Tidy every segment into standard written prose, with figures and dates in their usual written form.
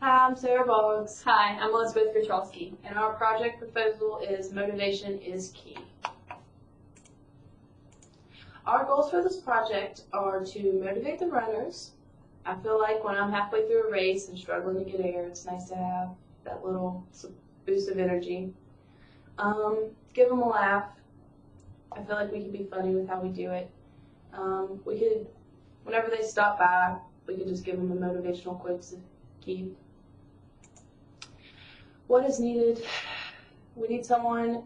Hi, I'm Sarah Boggs, Hi, I'm Elizabeth Grochalski. and our project proposal is Motivation is Key. Our goals for this project are to motivate the runners. I feel like when I'm halfway through a race and struggling to get air, it's nice to have that little boost of energy. Give them a laugh. I feel like we could be funny with how we do it. We could, whenever they stop by, we could just give them a motivational quote to keep. What is needed? We need someone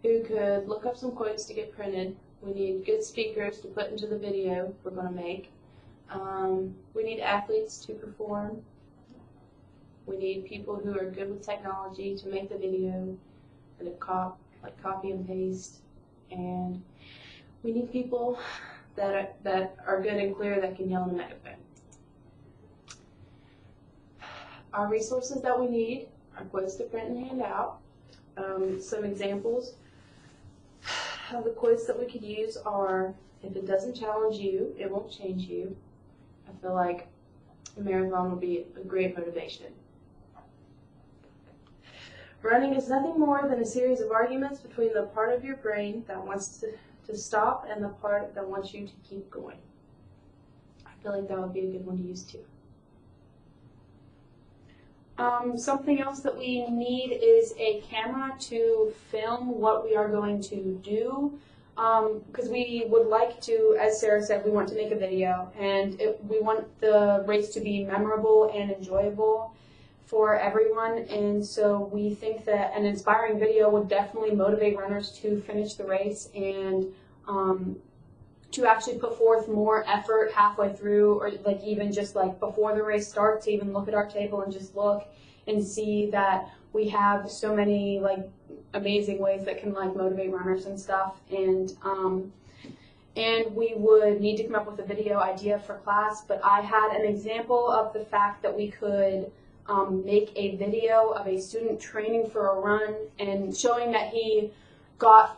who could look up some quotes to get printed. We need good speakers to put into the video we're going to make. We need athletes to perform. We need people who are good with technology to make the video, like copy and paste. And we need people that are good and clear that can yell in a megaphone. Our resources that we need are quotes to print and hand out. Some examples of the quotes that we could use are, if it doesn't challenge you, it won't change you. I feel like a marathon will be a great motivation. Running is nothing more than a series of arguments between the part of your brain that wants to stop and the part that wants you to keep going. I feel like that would be a good one to use too. Something else that we need is a camera to film what we are going to do, because we would like to, as Sarah said, we want to make a video, and we want the race to be memorable and enjoyable for everyone, and so we think that an inspiring video would definitely motivate runners to finish the race and to actually put forth more effort halfway through, or like even just like before the race starts, to even look at our table and just look and see that we have so many like amazing ways that can like motivate runners and stuff. And we would need to come up with a video idea for class, but I had an example of the fact that we could make a video of a student training for a run and showing that he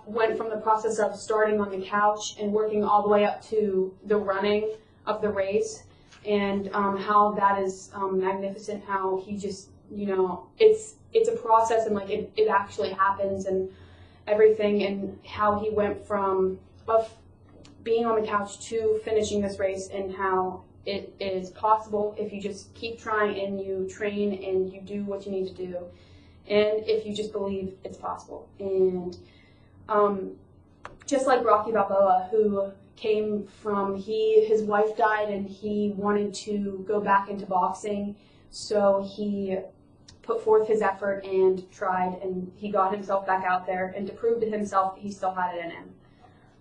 went from the process of starting on the couch and working all the way up to the running of the race, and how that is magnificent, how he just, you know, it's a process and like it actually happens and everything, and how he went from being on the couch to finishing this race, and how it is possible if you just keep trying and you train and you do what you need to do, and if you just believe it's possible. And just like Rocky Balboa, who came from, his wife died and he wanted to go back into boxing, so he put forth his effort and tried, and he got himself back out there, and to prove to himself that he still had it in him.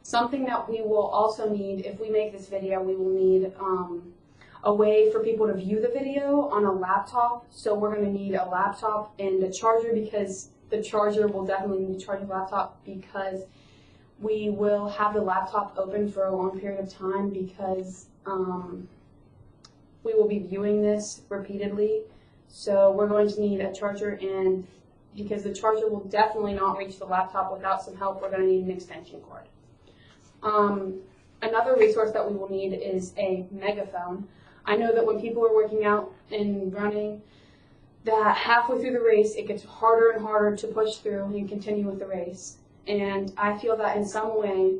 Something that we will also need, if we make this video, we will need a way for people to view the video on a laptop. So we're going to need a laptop and a charger, because the charger will definitely need to charge the laptop, because we will have the laptop open for a long period of time, because we will be viewing this repeatedly. So we're going to need a charger, and because the charger will definitely not reach the laptop without some help, we're going to need an extension cord. Another resource that we will need is a megaphone. I know that when people are working out and running, that halfway through the race, it gets harder and harder to push through and continue with the race. And I feel that in some way,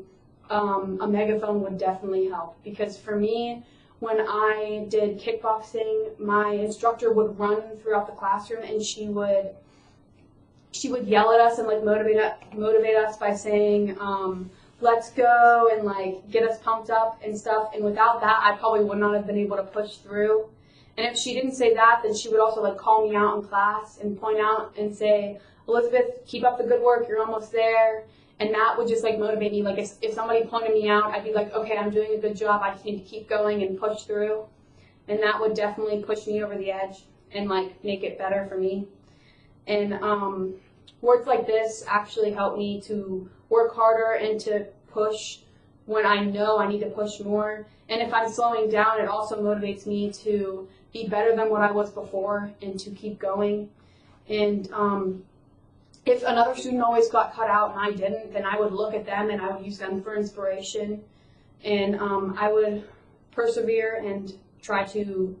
a megaphone would definitely help. Because for me, when I did kickboxing, my instructor would run throughout the classroom, and she would yell at us and like motivate us by saying, let's go, and like get us pumped up and stuff. And without that, I probably would not have been able to push through. And if she didn't say that, then she would also like call me out in class and point out and say, Elizabeth, keep up the good work, you're almost there. And that would just like motivate me. Like if somebody pointed me out, I'd be like, okay, I'm doing a good job, I just need to keep going and push through. And that would definitely push me over the edge and like make it better for me. And words like this actually help me to work harder and to push when I know I need to push more. And if I'm slowing down, it also motivates me to be better than what I was before and to keep going. And if another student always got cut out and I didn't, then I would look at them and I would use them for inspiration. And I would persevere and try to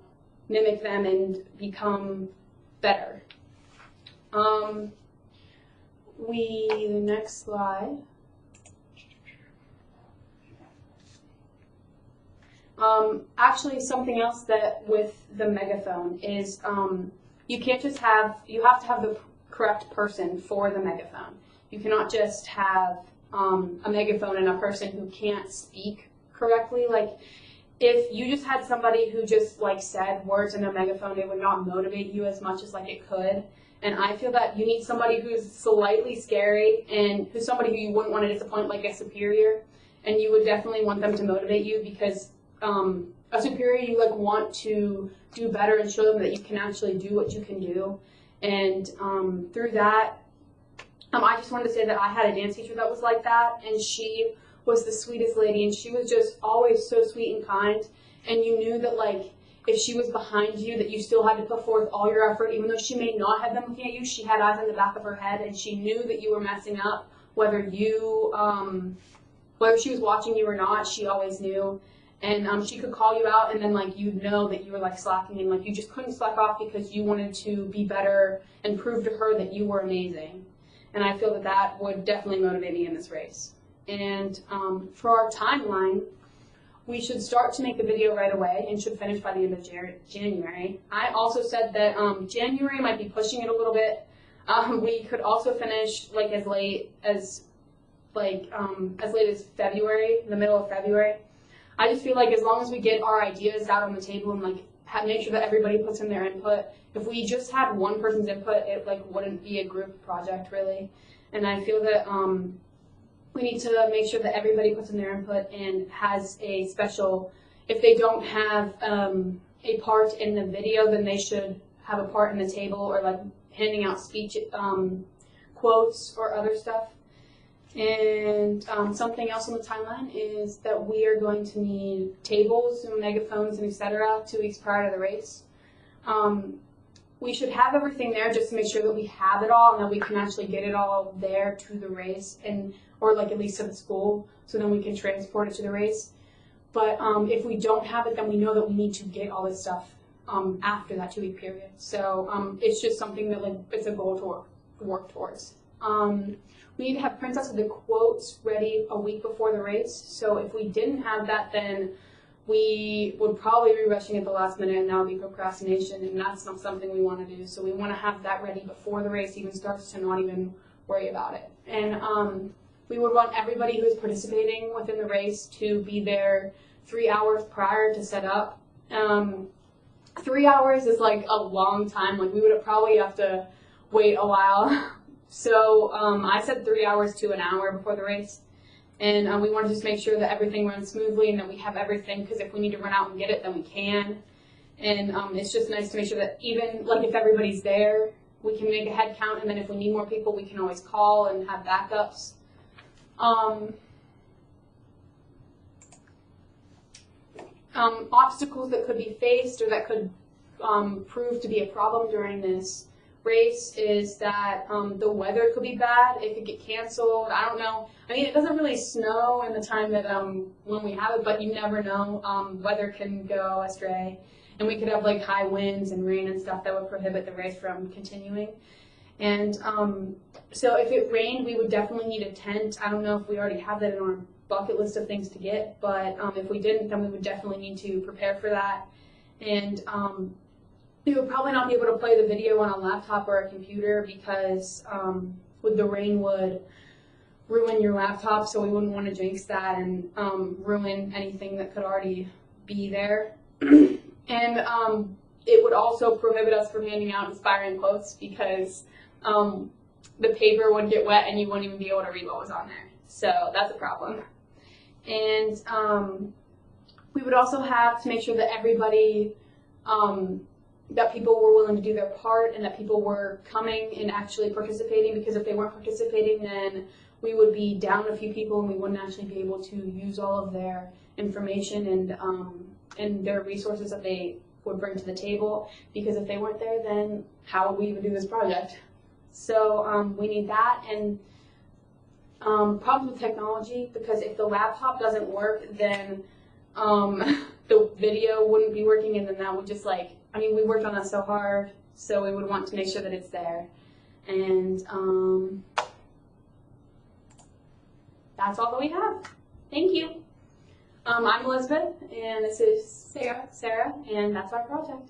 mimic them and become better. The next slide. Actually, something else that with the megaphone is you can't just you have to have the correct person for the megaphone. You cannot just have a megaphone and a person who can't speak correctly. Like, if you just had somebody who just like said words in a megaphone, it would not motivate you as much as like it could. And I feel that you need somebody who's slightly scary and who's somebody who you wouldn't want to disappoint, like a superior. And you would definitely want them to motivate you, because a superior, you like want to do better and show them that you can actually do what you can do. And through that, I just wanted to say that I had a dance teacher that was like that, and she was the sweetest lady, and she was just always so sweet and kind. And you knew that like if she was behind you, that you still had to put forth all your effort, even though she may not have been looking at you. She had eyes on the back of her head, and she knew that you were messing up, whether she was watching you or not. She always knew. And she could call you out, and then like you'd know that you were like slacking, and like you just couldn't slack off because you wanted to be better and prove to her that you were amazing. And I feel that that would definitely motivate me in this race. And for our timeline, we should start to make the video right away and should finish by the end of January. I also said that January might be pushing it a little bit. We could also finish like as late as February, the middle of February. I just feel like as long as we get our ideas out on the table and like make sure that everybody puts in their input. If we just had one person's input, it like wouldn't be a group project really. And I feel that we need to make sure that everybody puts in their input and has a special. If they don't have a part in the video, then they should have a part in the table, or like handing out speech quotes or other stuff. And something else on the timeline is that we are going to need tables and megaphones and etc. 2 weeks prior to the race. We should have everything there just to make sure that we have it all and that we can actually get it all there to the race, or like at least to the school, so then we can transport it to the race. But if we don't have it, then we know that we need to get all this stuff after that 2-week period. So it's just something that like it's a goal to work towards. We need to have prints of the quotes ready a week before the race. So if we didn't have that, then we would probably be rushing at the last minute, and that would be procrastination, and that's not something we want to do. So we want to have that ready before the race even starts, to not even worry about it. And we would want everybody who is participating within the race to be there 3 hours prior to set up. 3 hours is like a long time. Like we would probably have to wait a while. So I said 3 hours to an hour before the race, and we want to just make sure that everything runs smoothly and that we have everything, because if we need to run out and get it, then we can. And it's just nice to make sure that even like if everybody's there, we can make a head count, and then if we need more people, we can always call and have backups. Obstacles that could be faced or that could prove to be a problem during this race is that the weather could be bad. It could get canceled. I don't know. I mean, it doesn't really snow in the time that when we have it, but you never know. Weather can go astray, and we could have like high winds and rain and stuff that would prohibit the race from continuing. And so if it rained, we would definitely need a tent. I don't know if we already have that in our bucket list of things to get, but if we didn't, then we would definitely need to prepare for that. And we would probably not be able to play the video on a laptop or a computer, because with the rain would ruin your laptop, so we wouldn't want to jinx that and ruin anything that could already be there. And it would also prohibit us from handing out inspiring quotes, because the paper would get wet and you wouldn't even be able to read what was on there. So that's a problem. And we would also have to make sure that everybody that people were willing to do their part and that people were coming and actually participating, because if they weren't participating, then we would be down a few people and we wouldn't actually be able to use all of their information and their resources that they would bring to the table, because if they weren't there, then how would we even do this project? So we need that. And problems with technology, because if the laptop doesn't work, then the video wouldn't be working, and then that would just like I mean, we worked on that so hard, so we would want to make sure that it's there. And that's all that we have. Thank you. I'm Elizabeth, and this is Sarah, and that's our project.